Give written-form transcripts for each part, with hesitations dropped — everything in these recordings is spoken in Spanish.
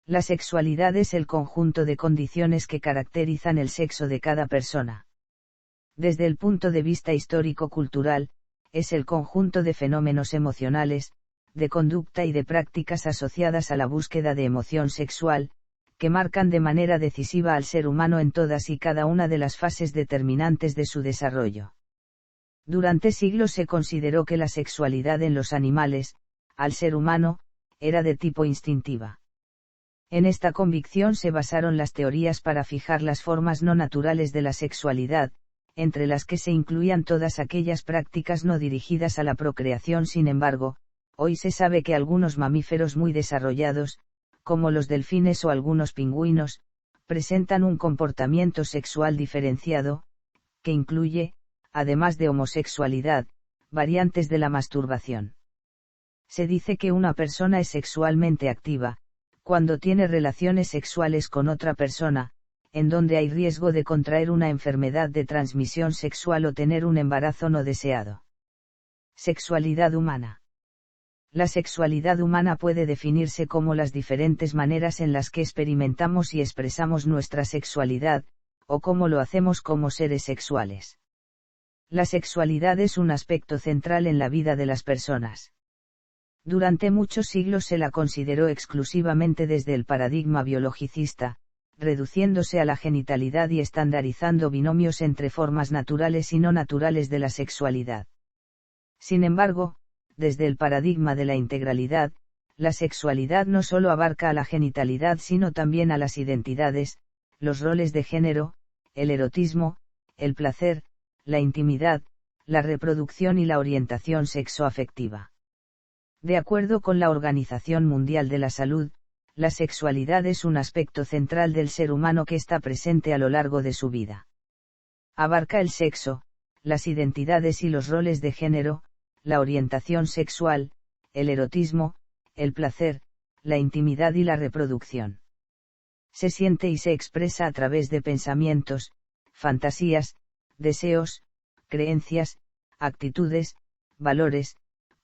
La sexualidad es el conjunto de condiciones que caracterizan el sexo de cada persona. Desde el punto de vista histórico-cultural, es el conjunto de fenómenos emocionales, de conducta y de prácticas asociadas a la búsqueda de emoción sexual, que marcan de manera decisiva al ser humano en todas y cada una de las fases determinantes de su desarrollo. Durante siglos se consideró que la sexualidad en los animales, al ser humano, era de tipo instintiva. En esta convicción se basaron las teorías para fijar las formas no naturales de la sexualidad, entre las que se incluían todas aquellas prácticas no dirigidas a la procreación. Sin embargo, hoy se sabe que algunos mamíferos muy desarrollados, como los delfines o algunos pingüinos, presentan un comportamiento sexual diferenciado, que incluye, además de homosexualidad, variantes de la masturbación. Se dice que una persona es sexualmente activa cuando tiene relaciones sexuales con otra persona, en donde hay riesgo de contraer una enfermedad de transmisión sexual o tener un embarazo no deseado. Sexualidad humana. La sexualidad humana puede definirse como las diferentes maneras en las que experimentamos y expresamos nuestra sexualidad, o cómo lo hacemos como seres sexuales. La sexualidad es un aspecto central en la vida de las personas. Durante muchos siglos se la consideró exclusivamente desde el paradigma biologicista, reduciéndose a la genitalidad y estandarizando binomios entre formas naturales y no naturales de la sexualidad. Sin embargo, desde el paradigma de la integralidad, la sexualidad no solo abarca a la genitalidad sino también a las identidades, los roles de género, el erotismo, el placer, la intimidad, la reproducción y la orientación sexoafectiva. De acuerdo con la Organización Mundial de la Salud, la sexualidad es un aspecto central del ser humano que está presente a lo largo de su vida. Abarca el sexo, las identidades y los roles de género, la orientación sexual, el erotismo, el placer, la intimidad y la reproducción. Se siente y se expresa a través de pensamientos, fantasías, deseos, creencias, actitudes, valores,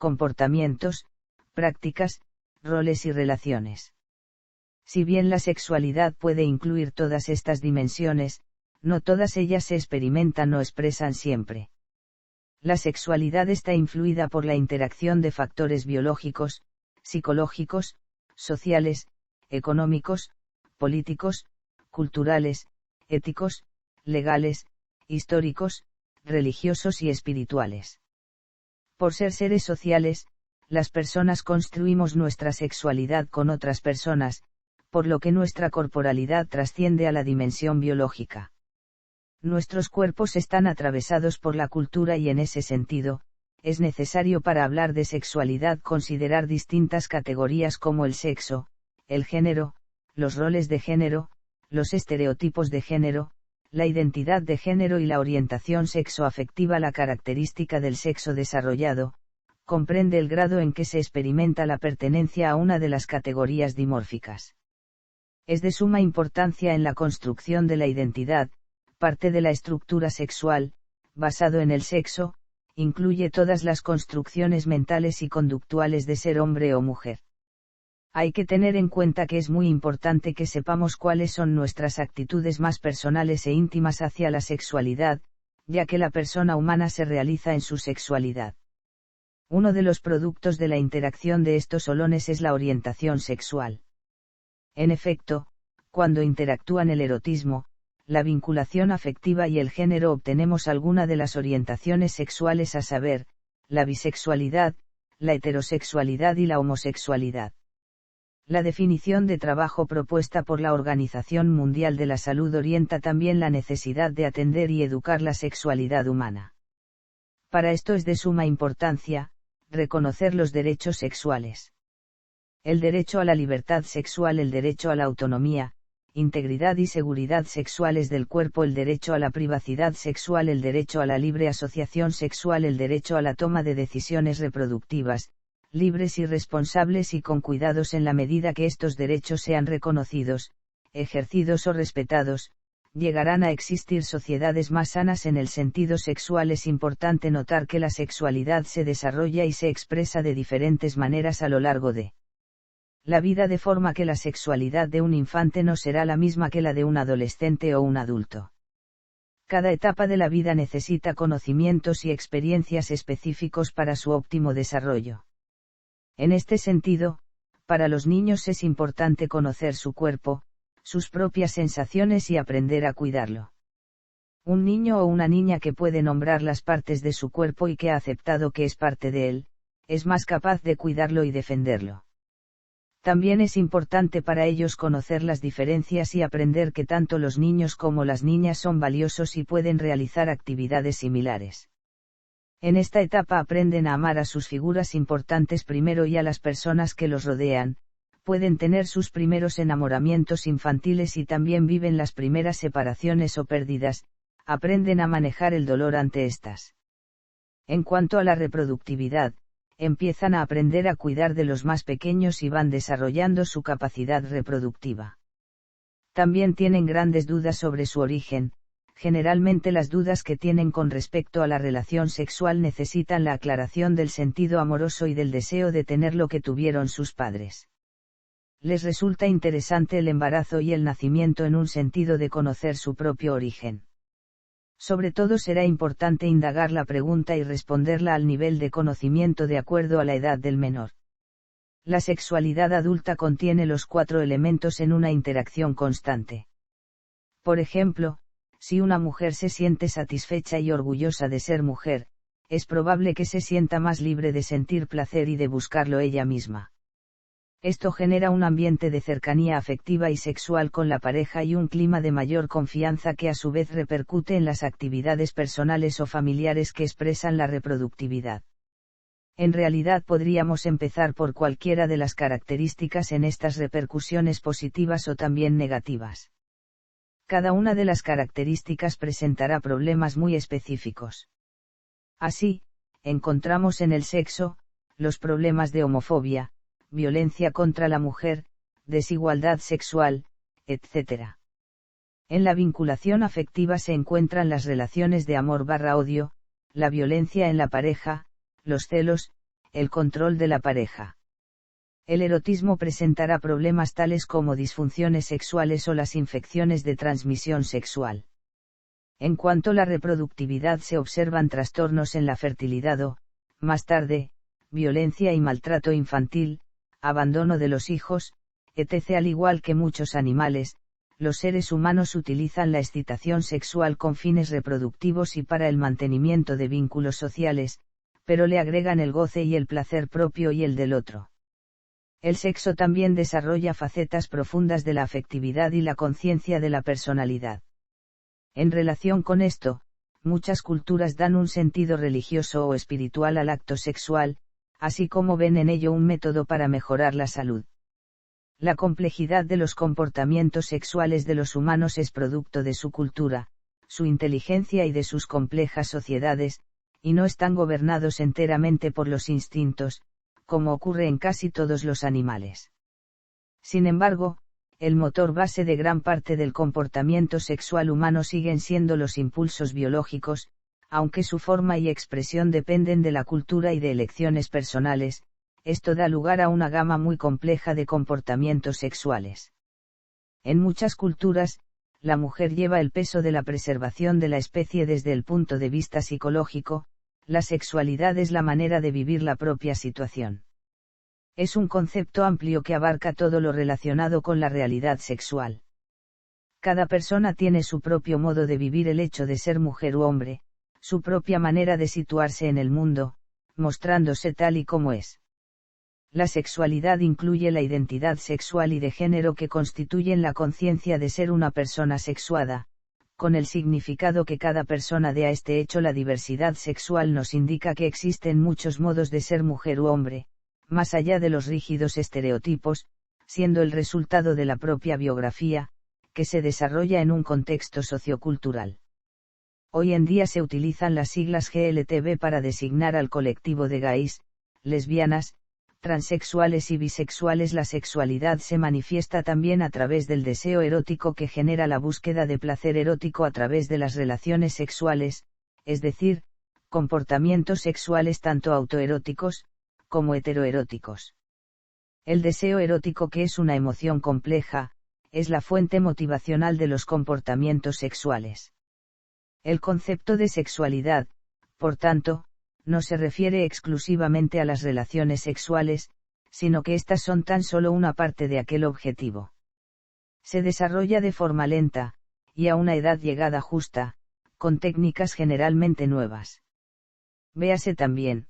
comportamientos, prácticas, roles y relaciones. Si bien la sexualidad puede incluir todas estas dimensiones, no todas ellas se experimentan o expresan siempre. La sexualidad está influida por la interacción de factores biológicos, psicológicos, sociales, económicos, políticos, culturales, éticos, legales, históricos, religiosos y espirituales. Por ser seres sociales, las personas construimos nuestra sexualidad con otras personas, por lo que nuestra corporalidad trasciende a la dimensión biológica. Nuestros cuerpos están atravesados por la cultura y en ese sentido, es necesario para hablar de sexualidad considerar distintas categorías como el sexo, el género, los roles de género, los estereotipos de género, la identidad de género y la orientación sexoafectiva. La característica del sexo desarrollado, comprende el grado en que se experimenta la pertenencia a una de las categorías dimórficas. Es de suma importancia en la construcción de la identidad, parte de la estructura sexual, basado en el sexo, incluye todas las construcciones mentales y conductuales de ser hombre o mujer. Hay que tener en cuenta que es muy importante que sepamos cuáles son nuestras actitudes más personales e íntimas hacia la sexualidad, ya que la persona humana se realiza en su sexualidad. Uno de los productos de la interacción de estos solones es la orientación sexual. En efecto, cuando interactúan el erotismo, la vinculación afectiva y el género obtenemos alguna de las orientaciones sexuales, a saber, la bisexualidad, la heterosexualidad y la homosexualidad. La definición de trabajo propuesta por la Organización Mundial de la Salud orienta también la necesidad de atender y educar la sexualidad humana. Para esto es de suma importancia, reconocer los derechos sexuales. El derecho a la libertad sexual, el derecho a la autonomía, integridad y seguridad sexuales del cuerpo, el derecho a la privacidad sexual, el derecho a la libre asociación sexual, el derecho a la toma de decisiones reproductivas, libres y responsables y con cuidados en la medida que estos derechos sean reconocidos, ejercidos o respetados, llegarán a existir sociedades más sanas en el sentido sexual. Es importante notar que la sexualidad se desarrolla y se expresa de diferentes maneras a lo largo de La vida de forma que la sexualidad de un infante no será la misma que la de un adolescente o un adulto. Cada etapa de la vida necesita conocimientos y experiencias específicos para su óptimo desarrollo. En este sentido, para los niños es importante conocer su cuerpo, sus propias sensaciones y aprender a cuidarlo. Un niño o una niña que puede nombrar las partes de su cuerpo y que ha aceptado que es parte de él, es más capaz de cuidarlo y defenderlo. También es importante para ellos conocer las diferencias y aprender que tanto los niños como las niñas son valiosos y pueden realizar actividades similares. En esta etapa aprenden a amar a sus figuras importantes primero y a las personas que los rodean, pueden tener sus primeros enamoramientos infantiles y también viven las primeras separaciones o pérdidas, aprenden a manejar el dolor ante estas. En cuanto a la reproductividad, empiezan a aprender a cuidar de los más pequeños y van desarrollando su capacidad reproductiva. También tienen grandes dudas sobre su origen, generalmente las dudas que tienen con respecto a la relación sexual necesitan la aclaración del sentido amoroso y del deseo de tener lo que tuvieron sus padres. Les resulta interesante el embarazo y el nacimiento en un sentido de conocer su propio origen. Sobre todo será importante indagar la pregunta y responderla al nivel de conocimiento de acuerdo a la edad del menor. La sexualidad adulta contiene los 4 elementos en una interacción constante. Por ejemplo, si una mujer se siente satisfecha y orgullosa de ser mujer, es probable que se sienta más libre de sentir placer y de buscarlo ella misma. Esto genera un ambiente de cercanía afectiva y sexual con la pareja y un clima de mayor confianza que a su vez repercute en las actividades personales o familiares que expresan la reproductividad. En realidad podríamos empezar por cualquiera de las características en estas repercusiones positivas o también negativas. Cada una de las características presentará problemas muy específicos. Así, encontramos en el sexo, los problemas de homofobia, violencia contra la mujer, desigualdad sexual, etc. En la vinculación afectiva se encuentran las relaciones de amor/odio, la violencia en la pareja, los celos, el control de la pareja. El erotismo presentará problemas tales como disfunciones sexuales o las infecciones de transmisión sexual. En cuanto a la reproductividad se observan trastornos en la fertilidad o, más tarde, violencia y maltrato infantil, abandono de los hijos, etc. Al igual que muchos animales, los seres humanos utilizan la excitación sexual con fines reproductivos y para el mantenimiento de vínculos sociales, pero le agregan el goce y el placer propio y el del otro. El sexo también desarrolla facetas profundas de la afectividad y la conciencia de la personalidad. En relación con esto, muchas culturas dan un sentido religioso o espiritual al acto sexual, así como ven en ello un método para mejorar la salud. La complejidad de los comportamientos sexuales de los humanos es producto de su cultura, su inteligencia y de sus complejas sociedades, y no están gobernados enteramente por los instintos, como ocurre en casi todos los animales. Sin embargo, el motor base de gran parte del comportamiento sexual humano siguen siendo los impulsos biológicos, aunque su forma y expresión dependen de la cultura y de elecciones personales, esto da lugar a una gama muy compleja de comportamientos sexuales. En muchas culturas, la mujer lleva el peso de la preservación de la especie desde el punto de vista psicológico, la sexualidad es la manera de vivir la propia situación. Es un concepto amplio que abarca todo lo relacionado con la realidad sexual. Cada persona tiene su propio modo de vivir el hecho de ser mujer u hombre, su propia manera de situarse en el mundo, mostrándose tal y como es. La sexualidad incluye la identidad sexual y de género que constituyen la conciencia de ser una persona sexuada, con el significado que cada persona dé a este hecho. La diversidad sexual nos indica que existen muchos modos de ser mujer u hombre, más allá de los rígidos estereotipos, siendo el resultado de la propia biografía, que se desarrolla en un contexto sociocultural. Hoy en día se utilizan las siglas GLTB para designar al colectivo de gays, lesbianas, transexuales y bisexuales. La sexualidad se manifiesta también a través del deseo erótico que genera la búsqueda de placer erótico a través de las relaciones sexuales, es decir, comportamientos sexuales tanto autoeróticos, como heteroeróticos. El deseo erótico, que es una emoción compleja, es la fuente motivacional de los comportamientos sexuales. El concepto de sexualidad, por tanto, no se refiere exclusivamente a las relaciones sexuales, sino que éstas son tan solo una parte de aquel objetivo. Se desarrolla de forma lenta, y a una edad llegada justa, con técnicas generalmente nuevas. Véase también.